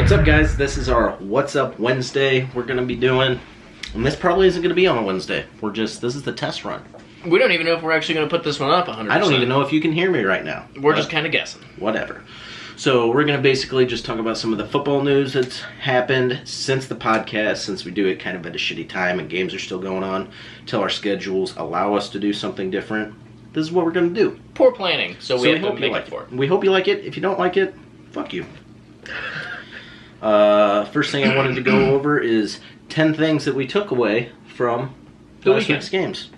What's up, guys? This is our What's Up Wednesday we're going to be doing. And this probably isn't going to be on a Wednesday. This is the test run. We don't even know if we're actually going to put this one up 100%. I don't even know if you can hear me right now. We're just kind of guessing. Whatever. So we're going to basically just talk about some of the football news that's happened since the podcast, since we do it kind of at a shitty time and games are still going on, till our schedules allow us to do something different. This is what we're going to do. Poor planning, so we have to make it for it. We hope you like it. If you don't like it, fuck you. First thing I wanted to go over is 10 things that we took away from last week's games.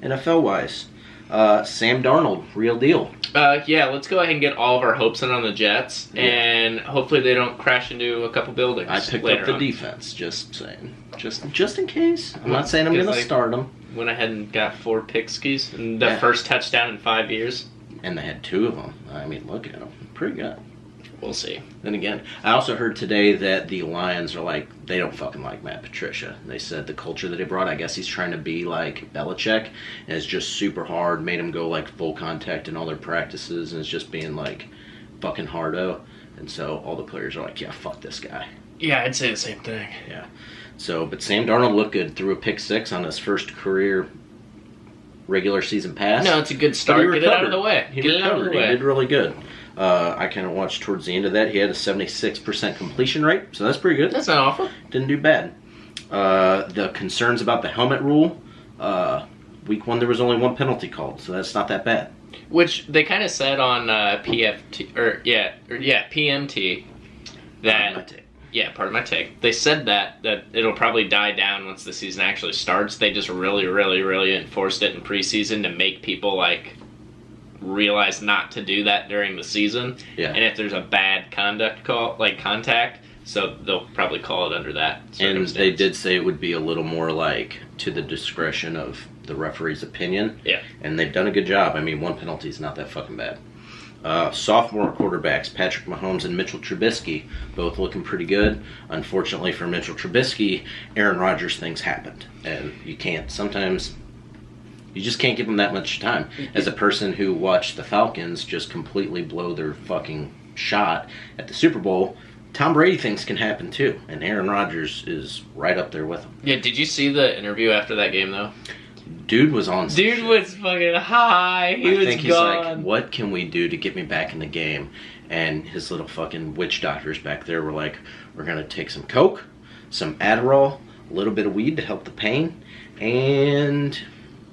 NFL-wise. Sam Darnold, real deal. Yeah, let's go ahead and get all of our hopes in on the Jets, and hopefully they don't crash into a couple buildings. I picked up the defense, just saying. Just in case. I'm not saying I'm going to start them. Went ahead and got 4 pick-skis, and the first touchdown in 5 years. And they had 2 of them. I mean, look at them. Pretty good. We'll see. Then again, I also heard today that the Lions are like, they don't fucking like Matt Patricia. They said the culture that he brought, I guess he's trying to be like Belichick, and it's just super hard, made him go like full contact in all their practices, and it's just being like fucking hardo. And so all the players are like, yeah, fuck this guy. Yeah, I'd say the same thing. Yeah. So, but Sam Darnold looked good, threw a pick 6 on his first career regular season pass. No, it's a good start. Get it out of the way. He did really good. I kind of watched towards the end of that. He had a 76% completion rate, so that's pretty good. That's not awful. Didn't do bad. The concerns about the helmet rule, week 1 there was only 1 penalty called, so that's not that bad. Which they kind of said on PMT that part of my take. They said that it'll probably die down once the season actually starts. They just really enforced it in preseason to make people like realize not to do that during the season. Yeah. And if there's a bad contact, so they'll probably call it under that circumstance. And they did say it would be a little more like to the discretion of the referee's opinion. Yeah. And they've done a good job. I mean, 1 penalty is not that fucking bad. Sophomore quarterbacks, Patrick Mahomes and Mitchell Trubisky, both looking pretty good. Unfortunately for Mitchell Trubisky, Aaron Rodgers things happened. And you just can't give them that much time. As a person who watched the Falcons just completely blow their fucking shot at the Super Bowl, Tom Brady things can happen too. And Aaron Rodgers is right up there with him. Yeah, did you see the interview after that game, though? Dude was on some shit. Was fucking high. He was think he's gone. Like, what can we do to get me back in the game? And his little fucking witch doctors back there were like, we're going to take some Coke, some Adderall, a little bit of weed to help the pain, and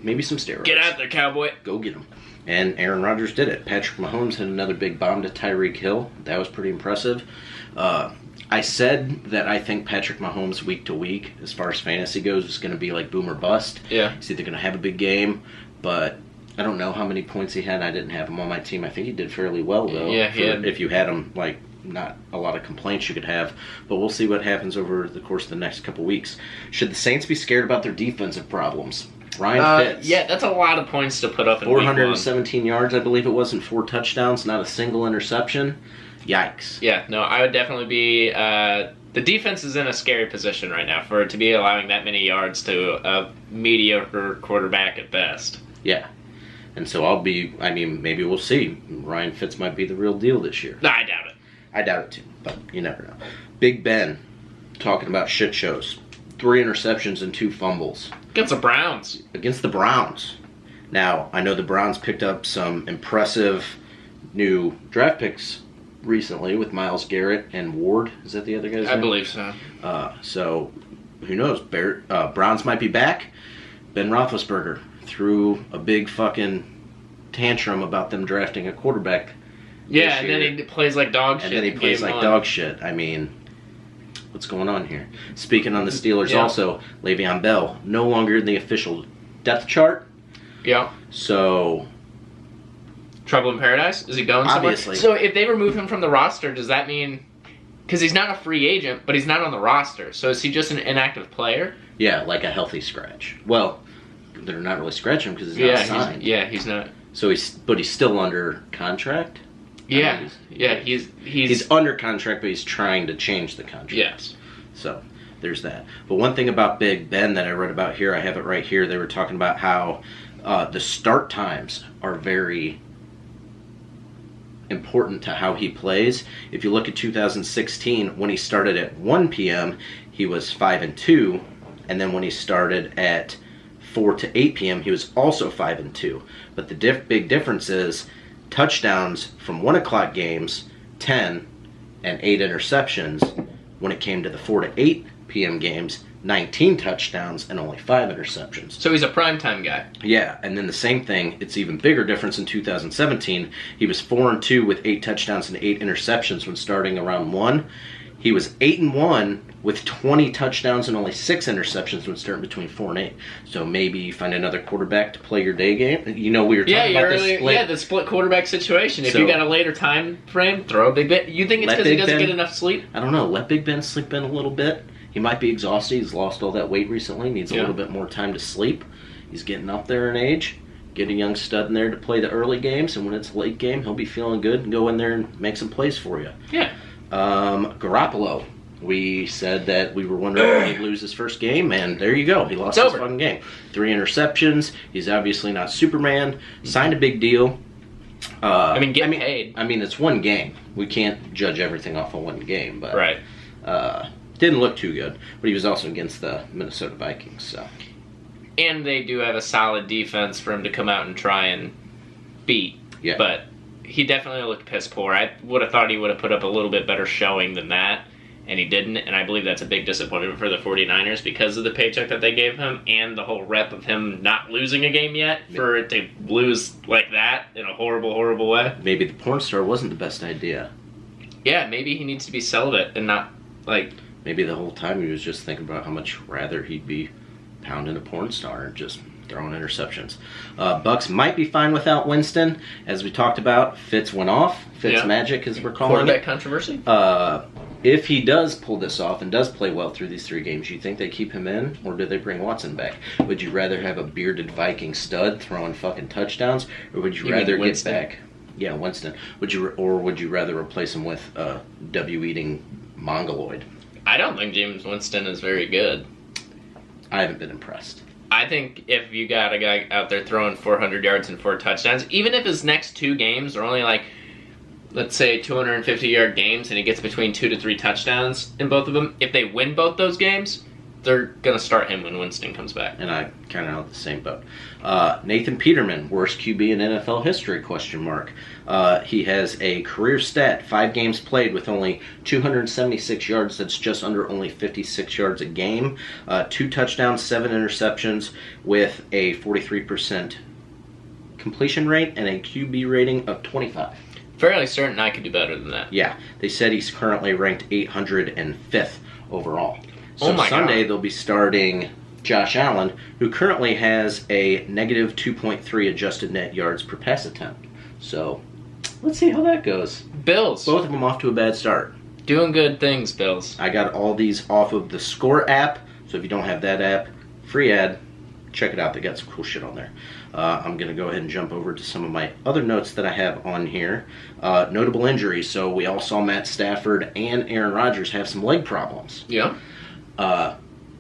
maybe some steroids. Get out there, cowboy. Go get them. And Aaron Rodgers did it. Patrick Mahomes had another big bomb to Tyreek Hill. That was pretty impressive. I said that I think Patrick Mahomes week to week, as far as fantasy goes, is going to be like boom or bust. Yeah. He's either going to have a big game, but I don't know how many points he had. I didn't have him on my team. I think he did fairly well, though. Yeah, he had. If you had him, like, not a lot of complaints you could have. But we'll see what happens over the course of the next couple weeks. Should the Saints be scared about their defensive problems? Ryan Fitz. Yeah, that's a lot of points to put up in 417 yards, I believe it was, and 4 touchdowns, not a single interception. Yikes. Yeah, no, I would definitely be... the defense is in a scary position right now for it to be allowing that many yards to a mediocre quarterback at best. Yeah. And so maybe we'll see. Ryan Fitz might be the real deal this year. No, I doubt it. I doubt it too, but you never know. Big Ben, talking about shit shows. 3 interceptions and 2 fumbles. Against the Browns. Now, I know the Browns picked up some impressive new draft picks recently with Myles Garrett and Ward. Is that the other guy's name? I believe so. So, who knows? Browns might be back. Ben Roethlisberger threw a big fucking tantrum about them drafting a quarterback. Yeah, and then he plays like dog shit. Dog shit. I mean, what's going on here? Speaking on the Steelers also, Le'Veon Bell, no longer in the official depth chart. Yeah. So... Trouble in paradise? Is he going somewhere? Obviously. So if they remove him from the roster, does that mean... Because he's not a free agent, but he's not on the roster. So is he just an inactive player? Yeah, like a healthy scratch. Well, they're not really scratching him because he's not signed. He's not. So he's still under contract? Yeah. He's under contract, but he's trying to change the contract. Yes. So there's that. But one thing about Big Ben that I read about here, I have it right here. They were talking about how the start times are very important to how he plays. If you look at 2016, when he started at 1 p.m., he was 5-2, and then when he started at 4 to 8 p.m., he was also 5-2. But the big difference is touchdowns from 1 o'clock games, 10, and 8 interceptions. When it came to the 4 to 8 p.m. games, 19 touchdowns and only 5 interceptions. So he's a primetime guy. Yeah, and then the same thing, it's even bigger difference in 2017. He was 4-2 with 8 touchdowns and 8 interceptions when starting around 1. He was 8-1 with 20 touchdowns and only 6 interceptions when starting between 4 and 8. So maybe you find another quarterback to play your day game. You know, we were talking about this split. Yeah, the split quarterback situation. If you got a later time frame, throw a Big Ben. You think it's because he doesn't get enough sleep? I don't know. Let Big Ben sleep in a little bit. He might be exhausted. He's lost all that weight recently. Needs a little bit more time to sleep. He's getting up there in age. Get a young stud in there to play the early games, and when it's a late game, he'll be feeling good and go in there and make some plays for you. Yeah. Garoppolo. We said that we were wondering when he'd lose his first game, and there you go. He lost his fucking game. 3 interceptions. He's obviously not Superman. Signed a big deal. Get paid. I mean, it's one game. We can't judge everything off of one game, but right. Didn't look too good. But he was also against the Minnesota Vikings, so. And they do have a solid defense for him to come out and try and beat. Yeah. But he definitely looked piss poor. I would have thought he would have put up a little bit better showing than that, and he didn't. And I believe that's a big disappointment for the 49ers because of the paycheck that they gave him and the whole rep of him not losing a game yet, for it to lose like that in a horrible, horrible way. Maybe the porn star wasn't the best idea. Yeah, maybe he needs to be celibate and not, like... Maybe the whole time he was just thinking about how much rather he'd be pounding a porn star and just throwing interceptions. Bucks might be fine without Winston. As we talked about, Fitz went off. Fitz magic, as we're calling quarterback it. Controversy? If he does pull this off and does play well through these 3 games, you think they keep him in, or do they bring Watson back? Would you rather have a bearded Viking stud throwing fucking touchdowns, or would you rather get back? Yeah, Winston. Would you rather replace him with a W-eating mongoloid? I don't think James Winston is very good. I haven't been impressed. I think if you got a guy out there throwing 400 yards and 4 touchdowns, even if his next 2 games are only like, let's say 250-yard games and he gets between 2 to 3 touchdowns in both of them, if they win both those games, they're going to start him when Winston comes back. And I kind of have the same boat. Nathan Peterman, worst QB in NFL history, ? He has a career stat, 5 games played with only 276 yards. That's just under only 56 yards a game. 2 touchdowns, 7 interceptions with a 43% completion rate and a QB rating of 25. Fairly certain I could do better than that. Yeah. They said he's currently ranked 805th overall. So Sunday they'll be starting Josh Allen, who currently has a negative 2.3 adjusted net yards per pass attempt. So let's see how that goes. Bills. Both of them off to a bad start. Doing good things, Bills. I got all these off of the Score app. So if you don't have that app, free ad, check it out. They got some cool shit on there. I'm going to go ahead and jump over to some of my other notes that I have on here. Notable injuries. So we all saw Matt Stafford and Aaron Rodgers have some leg problems. Yeah.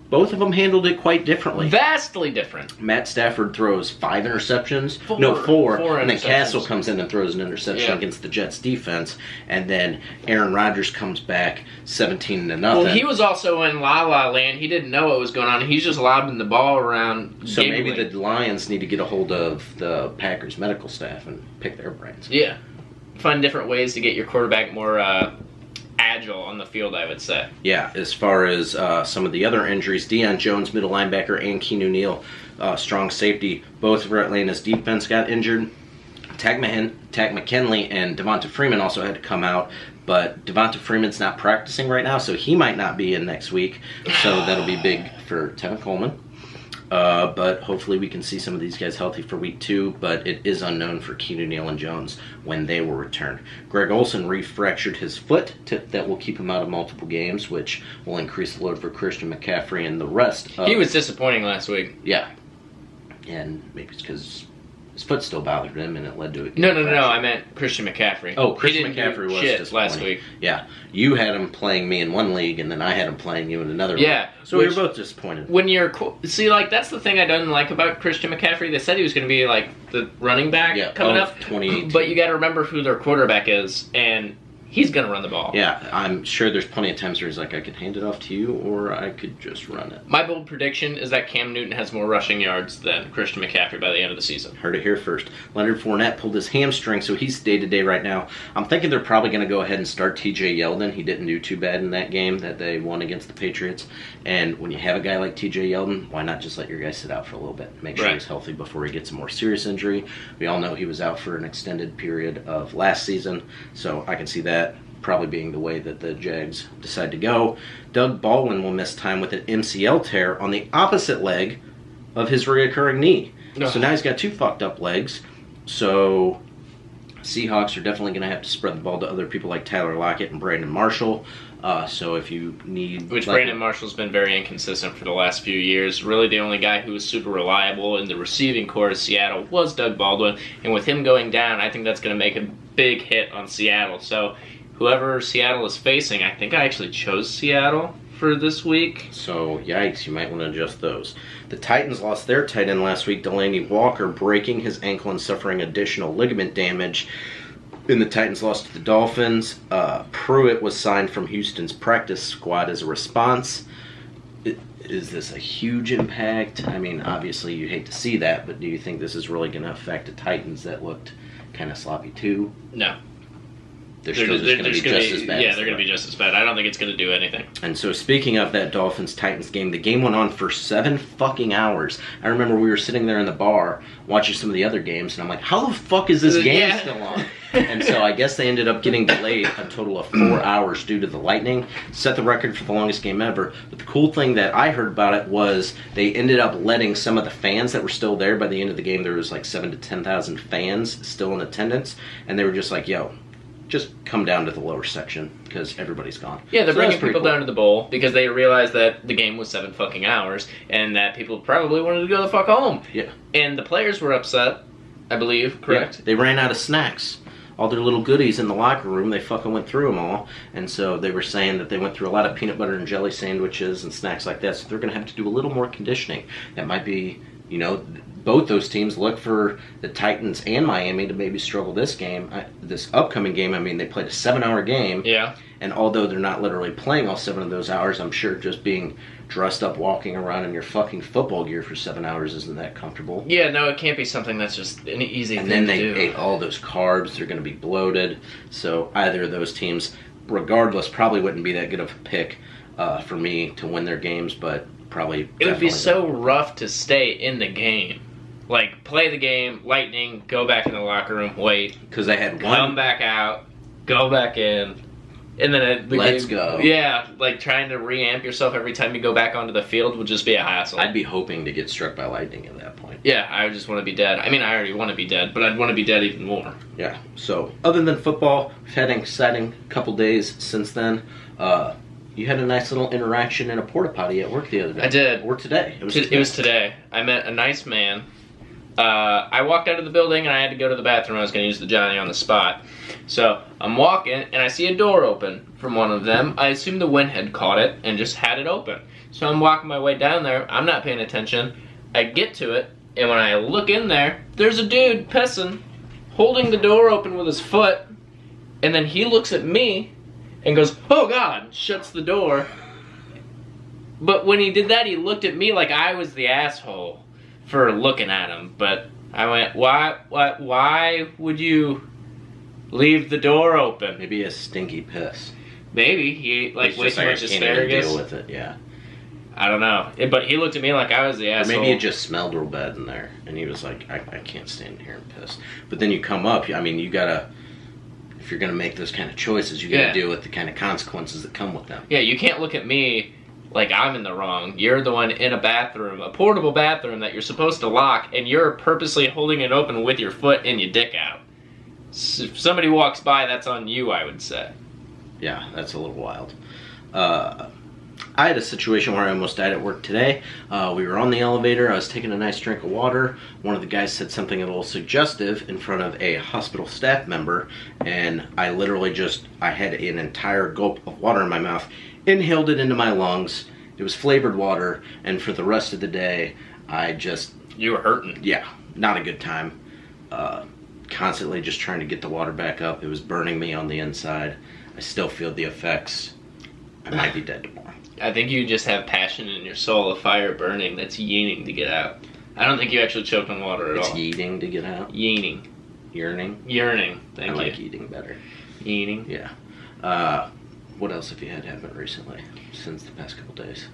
Both of them handled it quite differently. Vastly different. Matt Stafford throws 5 interceptions. 4. 4. And then Castle comes in and throws an interception against the Jets defense. And then Aaron Rodgers comes back 17-0. Well, he was also in La La Land. He didn't know what was going on. He's just lobbing the ball around. So maybe the Lions need to get a hold of the Packers medical staff and pick their brains. Yeah. Find different ways to get your quarterback more agile on the field, I would say. Yeah, as far as some of the other injuries, Deion Jones, middle linebacker, and Keanu Neal, strong safety, both of Atlanta's defense got injured. Tag McKinley and Devonta Freeman also had to come out, but Devonta Freeman's not practicing right now, so he might not be in next week. So that'll be big for Tevin Coleman. But hopefully we can see some of these guys healthy for week 2, but it is unknown for Keanu Neal and Jones when they will return. Greg Olsen refractured his foot that will keep him out of multiple games, which will increase the load for Christian McCaffrey and the rest. He was disappointing last week. Yeah. And maybe it's because His foot still bothered him, and it led to a No. I meant Christian McCaffrey. Oh, Christian McCaffrey was shit last week. Yeah, you had him playing me in one league, and then I had him playing you in another league. So we were both disappointed. When you're that's the thing I didn't like about Christian McCaffrey. They said he was going to be like the running back coming up, 2018. But you got to remember who their quarterback is, and he's going to run the ball. Yeah, I'm sure there's plenty of times where he's like, I could hand it off to you, or I could just run it. My bold prediction is that Cam Newton has more rushing yards than Christian McCaffrey by the end of the season. Heard it here first. Leonard Fournette pulled his hamstring, so he's day-to-day right now. I'm thinking they're probably going to go ahead and start TJ Yeldon. He didn't do too bad in that game that they won against the Patriots. And when you have a guy like TJ Yeldon, why not just let your guy sit out for a little bit? Make sure he's healthy before he gets a more serious injury. We all know he was out for an extended period of last season, so I can see that probably being the way that the Jags decide to go. Doug Baldwin will miss time with an MCL tear on the opposite leg of his reoccurring knee. So now he's got two fucked up legs. So Seahawks are definitely going to have to spread the ball to other people like Tyler Lockett and Brandon Marshall. So if you need... Brandon Marshall's been very inconsistent for the last few years. Really the only guy who was super reliable in the receiving core of Seattle was Doug Baldwin. And with him going down, I think that's going to make a big hit on Seattle. So whoever Seattle is facing, I think I actually chose Seattle for this week. So, yikes, you might want to adjust those. The Titans lost their tight end last week, Delaney Walker, breaking his ankle and suffering additional ligament damage. Then the Titans lost to the Dolphins. Pruitt was signed from Houston's practice squad as a response. Is this a huge impact? I mean, obviously you hate to see that, but do you think this is really going to affect the Titans that looked kind of sloppy too? No. They're still just going to be just as bad. Yeah, they're going to be just as bad. I don't think it's going to do anything. And so speaking of that Dolphins-Titans game, the game went on for 7 fucking hours. I remember we were sitting there in the bar watching some of the other games, and I'm like, how the fuck is this game still on? And so I guess they ended up getting delayed a total of 4 hours due to the lightning. Set the record for the longest game ever. But the cool thing that I heard about it was they ended up letting some of the fans that were still there. By the end of the game, there was like 7,000 to 10,000 fans still in attendance. And they were just like, yo, just come down to the lower section because everybody's gone. Yeah, they're bringing people down to the bowl because they realized that the game was 7 fucking hours and that people probably wanted to go the fuck home. Yeah. And the players were upset, I believe, correct? Yeah, they ran out of snacks. All their little goodies in the locker room, they fucking went through them all. And so they were saying that they went through a lot of peanut butter and jelly sandwiches and snacks like that. So they're going to have to do a little more conditioning. That might be, you know, both those teams look for the Titans and Miami to maybe struggle this game. This upcoming game, I mean, they played a 7-hour game. Yeah. And although they're not literally playing all 7 of those hours, I'm sure just being dressed up, walking around in your fucking football gear for 7 hours isn't that comfortable. Yeah, no, it can't be something that's just an easy thing to do. And then they ate all those carbs. They're going to be bloated. So either of those teams, regardless, probably wouldn't be that good of a pick for me to win their games, but probably... It would be so rough to stay in the game. Like, play the game, lightning, go back in the locker room, wait. Because they had come back out, go back in, and then let's go. Yeah, like trying to reamp yourself every time you go back onto the field would just be a hassle. I'd be hoping to get struck by lightning at that point. Yeah, I would just want to be dead. I mean, I already want to be dead, but I'd want to be dead even more. Yeah, so other than football, we've had an exciting couple days since then. You had a nice little interaction in a porta potty at work the other day. I did. Or today. It was today. I met a nice man. I walked out of the building and I had to go to the bathroom. I was going to use the Johnny on the spot. So I'm walking and I see a door open from one of them. I assume the wind had caught it and just had it open. So I'm walking my way down there. I'm not paying attention. I get to it and when I look in there, there's a dude pissing, holding the door open with his foot. And then he looks at me and goes, "Oh God," shuts the door. But when he did that, he looked at me like I was the asshole for looking at him. But I went, why would you leave the door open? Maybe a stinky piss. Maybe he ate like way too much asparagus. Can't even deal with it, yeah. I don't know. But he looked at me like I was the asshole. Or maybe it just smelled real bad in there. And he was like, I can't stand here and piss. But then you come up, I mean, you gotta, if you're gonna make those kind of choices, you gotta deal with the kind of consequences that come with them. Yeah, you can't look at me like I'm in the wrong. You're the one in a bathroom, a portable bathroom that you're supposed to lock, and you're purposely holding it open with your foot and your dick out. So if somebody walks by, that's on you, I would say. Yeah, that's a little wild. I had a situation where I almost died at work today. We were on the elevator. I was taking a nice drink of water. One of the guys said something a little suggestive in front of a hospital staff member, and I literally I had an entire gulp of water in my mouth, inhaled it into my lungs. It was flavored water, and for the rest of the day, You were hurting. Yeah, not a good time. Constantly just trying to get the water back up. It was burning me on the inside. I still feel the effects. I might be dead tomorrow. I think you just have passion in your soul, a fire burning that's yearning to get out. I don't think you actually choked on water at all. It's yeeting to get out? Yearning. Yearning? Yearning. Thank you. I like eating better. Yearning. Yeah. What else have you had happen recently since the past couple days?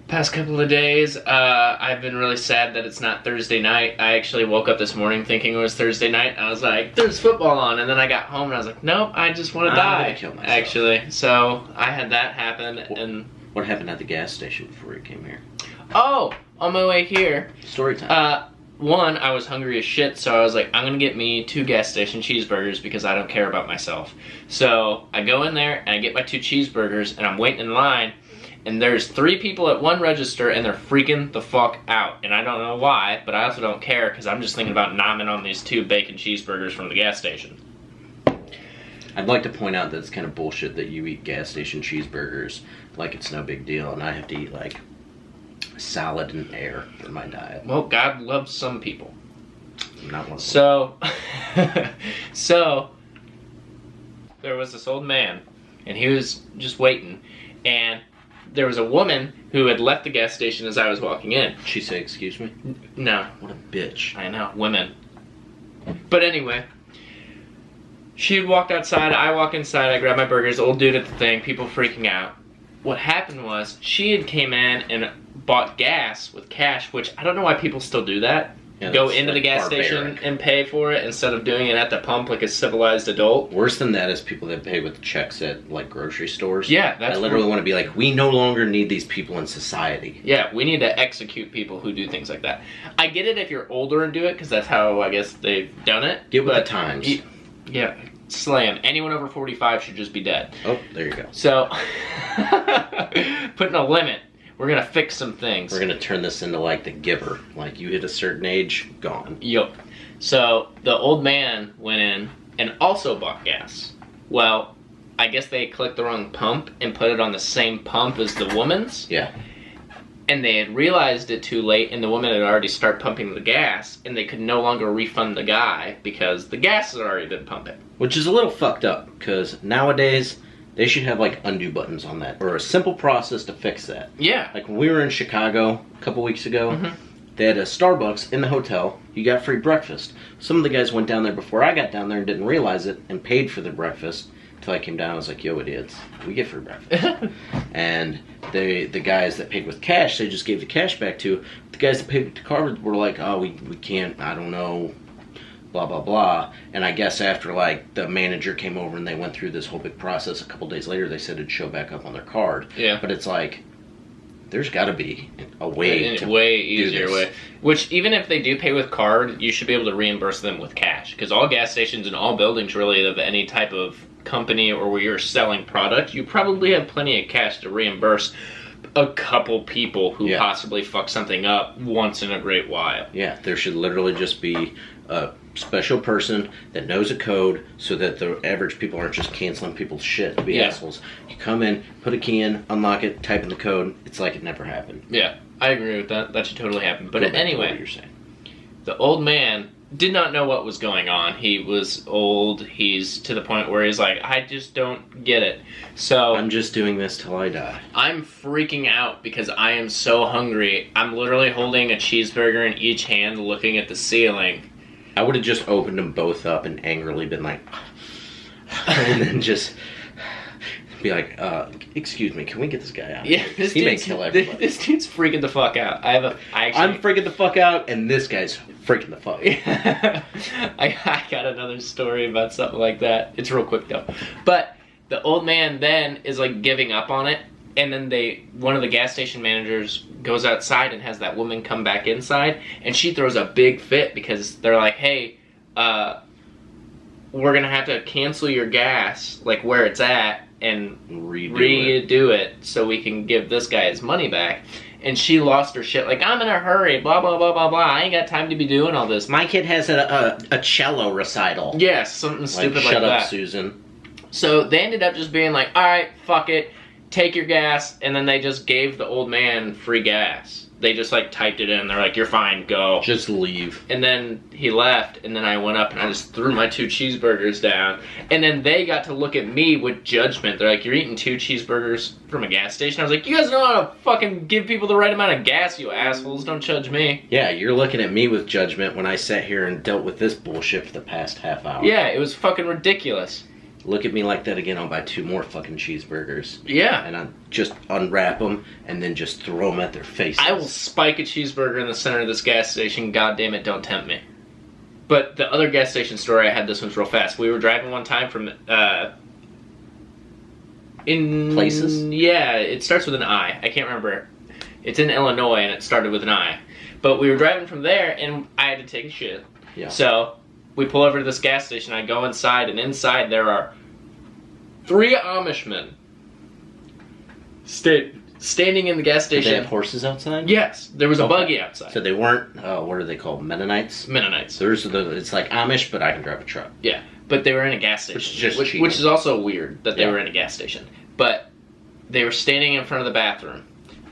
Past couple of days, I've been really sad that it's not Thursday night. I actually woke up this morning thinking it was Thursday night. I was like, there's football on. And then I got home and I was like, nope, I just want to die. I'm gonna kill myself. Actually. So I had that happen. And what happened at the gas station before you came here? Oh, on my way here. Story time. One, I was hungry as shit, so I was like, I'm gonna get me 2 gas station cheeseburgers because I don't care about myself. So I go in there and I get my 2 cheeseburgers and I'm waiting in line. And there's 3 people at one register, and they're freaking the fuck out. And I don't know why, but I also don't care, because I'm just thinking about nomming on these 2 bacon cheeseburgers from the gas station. I'd like to point out that it's kind of bullshit that you eat gas station cheeseburgers like it's no big deal, and I have to eat, like, salad and air for my diet. Well, God loves some people. I'm not one of them. So, there was this old man, and he was just waiting, and there was a woman who had left the gas station as I was walking in. Did she say, excuse me? No. What a bitch. I know, women. But anyway, she had walked outside, I walk inside, I grab my burgers, old dude at the thing, people freaking out. What happened was, she had came in and bought gas with cash, which I don't know why people still do that. Yeah, go that's, into like, the gas barbaric. station and pay for it instead of doing it at the pump like a civilized adult. Worse than that is people that pay with checks at, like, grocery stores. Yeah, that's I literally want to be like, we no longer need these people in society. Yeah, we need to execute people who do things like that. I get it if you're older and do it, because that's how, I guess, they've done it. Get with the times. Yeah, slam. Anyone over 45 should just be dead. Oh, there you go. So, putting a limit. We're going to fix some things. We're going to turn this into, like, The Giver. Like, you hit a certain age, gone. Yup. So, the old man went in and also bought gas. Well, I guess they clicked the wrong pump and put it on the same pump as the woman's. Yeah. And they had realized it too late, and the woman had already started pumping the gas, and they could no longer refund the guy because the gas had already been pumping. Which is a little fucked up, because nowadays, they should have, like, undo buttons on that. Or a simple process to fix that. Yeah. Like, when we were in Chicago a couple weeks ago, they had a Starbucks in the hotel. You got free breakfast. Some of the guys went down there before I got down there and didn't realize it and paid for the breakfast. Until I came down, I was like, yo, idiots, we get free breakfast. And the guys that paid with cash, they just gave the cash back to. The guys that paid with the card were like, oh, we can't, I don't know, blah, blah, blah. And I guess after, like, the manager came over and they went through this whole big process, a couple days later, they said it'd show back up on their card. Yeah. But it's like, there's got to be a way to way easier do this. way. Which, even if they do pay with card, you should be able to reimburse them with cash. Because all gas stations and all buildings, really, of any type of company or where you're selling product, you probably have plenty of cash to reimburse a couple people who possibly fuck something up once in a great while. Yeah, there should literally just be a special person that knows a code so that the average people aren't just canceling people's shit to be assholes. You come in, put a key in, unlock it, type in the code. It's like it never happened. Yeah, I agree with that. That should totally happen. But anyway, what you're saying. The old man did not know what was going on. He was old. He's to the point where he's like, I just don't get it. So I'm just doing this till I die. I'm freaking out because I am so hungry. I'm literally holding a cheeseburger in each hand, looking at the ceiling. I would have just opened them both up and angrily been like, and then just be like, excuse me, can we get this guy out? Yeah, He may kill everybody. This dude's freaking the fuck out. I'm freaking the fuck out, and this guy's freaking the fuck out. I got another story about something like that. It's real quick though. But the old man then is like giving up on it, and then one of the gas station managers goes outside and has that woman come back inside, and she throws a big fit because they're like, hey, we're gonna have to cancel your gas, like where it's at, and redo it so we can give this guy his money back. And she lost her shit, like, I'm in a hurry, blah, blah, blah, blah, blah. I ain't got time to be doing all this. My kid has a cello recital. Yes, something stupid like that. Shut up, Susan. So they ended up just being like, alright, fuck it, take your gas, and then they just gave the old man free gas. They just, like, typed it in. They're like, you're fine, go. Just leave. And then he left, and then I went up and I just threw my 2 cheeseburgers down. And then they got to look at me with judgment. They're like, you're eating 2 cheeseburgers from a gas station? I was like, you guys know how to fucking give people the right amount of gas, you assholes. Don't judge me. Yeah, you're looking at me with judgment when I sat here and dealt with this bullshit for the past half hour. Yeah, it was fucking ridiculous. Look at me like that again, I'll buy 2 more fucking cheeseburgers. Yeah. And I'll just unwrap them and then just throw them at their faces. I will spike a cheeseburger in the center of this gas station. God damn it, don't tempt me. But the other gas station story, I had this one's real fast. We were driving one time from, in... Places? Yeah, it starts with an I. I can't remember. It's in Illinois and it started with an I. But we were driving from there and I had to take a shit. Yeah. So... we pull over to this gas station, I go inside, and inside there are 3 Amishmen standing in the gas Did station. they have horses outside? Yes, there was a buggy outside. So they weren't, what are they called, Mennonites? Mennonites. It's like Amish, but I can drive a truck. Yeah, but they were in a gas station. Which is also weird that they were in a gas station. But they were standing in front of the bathroom,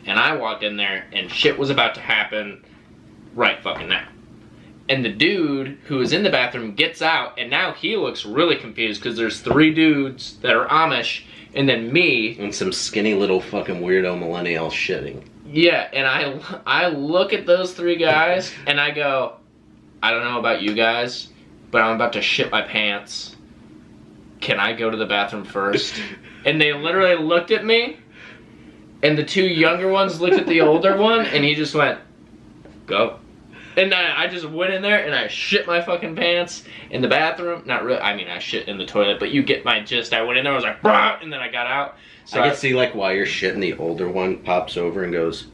and I walked in there, and shit was about to happen right fucking now. And the dude who was in the bathroom gets out, and now he looks really confused because there's 3 dudes that are Amish, and then me. And some skinny little fucking weirdo millennial shitting. Yeah, and I look at those 3 guys, and I go, I don't know about you guys, but I'm about to shit my pants. Can I go to the bathroom first? And they literally looked at me, and the 2 younger ones looked at the older one, and he just went, go. And I just went in there and I shit my fucking pants in the bathroom. Not really. I mean, I shit in the toilet, but you get my gist. I went in there, I was like, brah, and then I got out. So I can see, like, while you're shitting, the older one pops over and goes,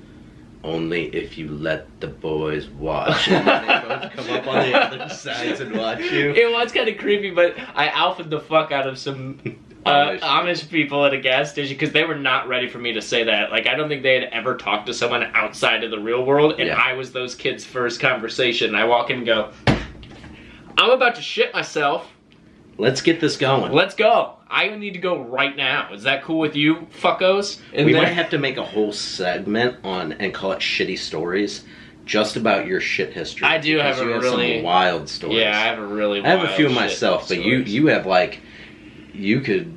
only if you let the boys watch. And then they both come up on the other sides and watch you. It was kind of creepy, but I alphaed the fuck out of some Amish people at a gas station because they were not ready for me to say that. Like, I don't think they had ever talked to someone outside of the real world, and I was those kids' first conversation. I walk in and go, I'm about to shit myself. Let's get this going. Let's go. I need to go right now. Is that cool with you, fuckos? And we might have to make a whole segment on and call it Shitty Stories, just about your shit history. I do have some wild stories. Yeah, I have a really wild I have a few myself, but stories. you have, like, you could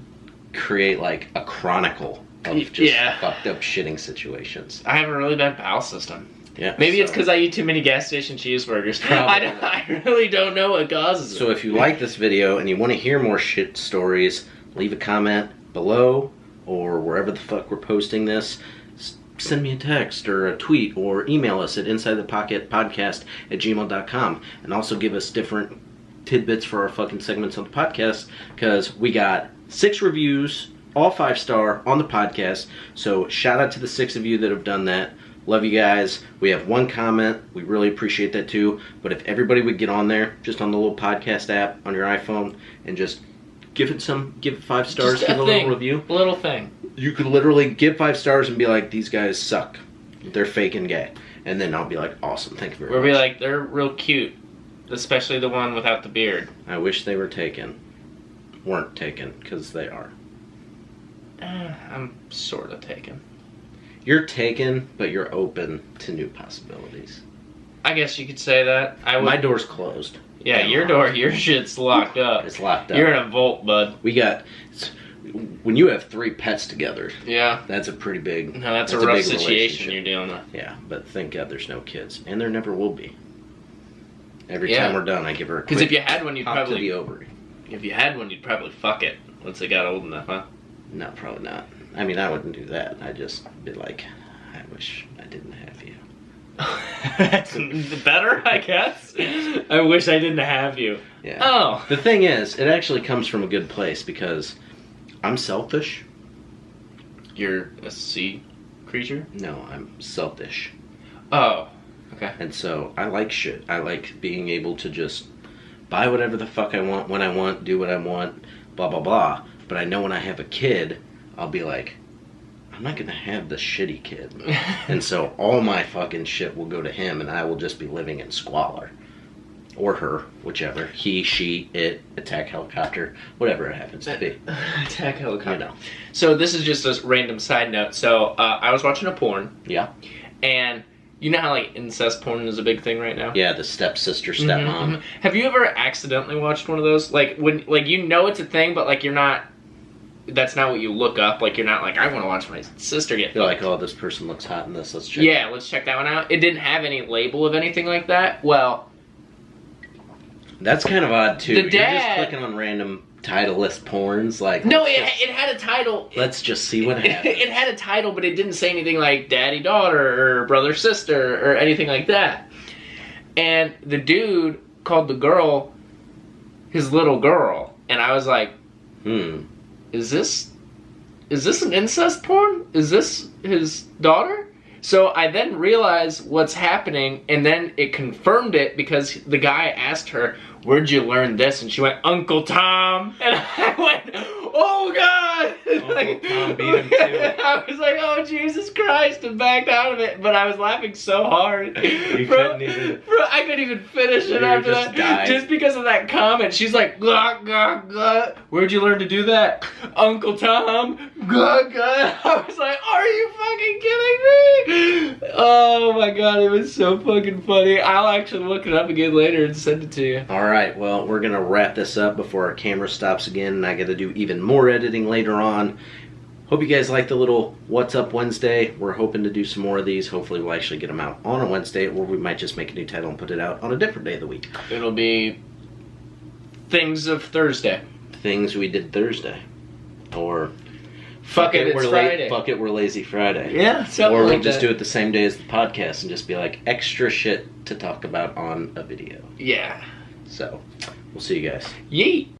create, like, a chronicle of just fucked up shitting situations. I have a really bad bowel system. Yeah, Maybe it's because I eat too many gas station cheeseburgers. I really don't know what causes it. So if you like this video and you want to hear more shit stories, leave a comment below or wherever the fuck we're posting this. Send me a text or a tweet or email us at insidethepocketpodcast@gmail.com, and also give us different tidbits for our fucking segments on the podcast, because we got 6 reviews, all 5-star on the podcast. So shout out to the 6 of you that have done that. Love you guys. We have 1 comment. We really appreciate that too. But if everybody would get on there, just on the little podcast app on your iPhone, and just give it 5 stars, give a little review. A little thing. You could literally give 5 stars and be like, these guys suck. They're fake and gay. And then I'll be like, awesome, thank you very much. We'll be like, they're real cute. Especially the one without the beard. I wish they were taken. Weren't taken, because they are. I'm sort of taken. You're taken, but you're open to new possibilities. I guess you could say that. My door's closed. Yeah, your shit's locked up. It's locked up. You're in a vault, bud. When you have 3 pets together, yeah, that's a pretty big. No, that's a rough situation you're dealing with. Yeah, but thank God there's no kids, and there never will be. Every time we're done, I give her a quick if you had one, you'd probably to the ovary. If you had one, you'd probably fuck it once it got old enough, huh? No, probably not. I mean, I wouldn't do that. I'd just be like, I wish I didn't have you. That's better, I guess. I wish I didn't have you. Yeah. Oh. The thing is, it actually comes from a good place, because I'm selfish. You're a sea creature? No, I'm selfish. Oh. Okay. And so I like shit. I like being able to just buy whatever the fuck I want, when I want, do what I want, blah, blah, blah. But I know when I have a kid, I'll be like, I'm not going to have the shitty kid. And so all my fucking shit will go to him, and I will just be living in squalor. Or her, whichever. He, she, it, attack helicopter, whatever it happens to be. Attack helicopter. You know. So this is just a random side note. So I was watching a porn. Yeah. And you know how like incest porn is a big thing right now? Yeah, the stepsister, stepmom. Mm-hmm. Have you ever accidentally watched one of those? Like when, like you know it's a thing, but like you're not. That's not what you look up. Like you're not like I want to watch my sister get. You're like, oh, this person looks hot in this. Let's check. Yeah, let's check that one out. It didn't have any label of anything like that. Well, that's kind of odd too. The dad, you're just clicking on random titleless porns. Like no, it had a title. Let's just see what happens. It had a title, but it didn't say anything like daddy daughter or brother sister or anything like that. And the dude called the girl his little girl, and I was like, Is this an incest porn? Is this his daughter? So I then realized what's happening, and then it confirmed it because the guy asked her, "Where'd you learn this?" And she went, "Uncle Tom." And I went, "Oh God!" Uncle Tom beat him too. I was like, "Oh Jesus Christ!" and backed out of it. But I was laughing so hard, I couldn't even finish it after that. Died. Just because of that comment. She's like, "Gah, gah, gah. Where'd you learn to do that?" "Uncle Tom." Gah, gah. I was like, "Are you fucking kidding me?" Oh my God, it was so fucking funny. I'll actually look it up again later and send it to you. Alright, well, we're going to wrap this up before our camera stops again, and I got to do even more editing later on. Hope you guys like the little What's Up Wednesday. We're hoping to do some more of these. Hopefully we'll actually get them out on a Wednesday, or we might just make a new title and put it out on a different day of the week. It'll be Things of Thursday. Things we did Thursday. Or... Fuck it, it's Friday. Fuck it, we're Lazy Friday. Yeah, something or we'll like just that. do it the same day as the podcast and just be like extra shit to talk about on a video. Yeah. So, we'll see you guys. Yeet.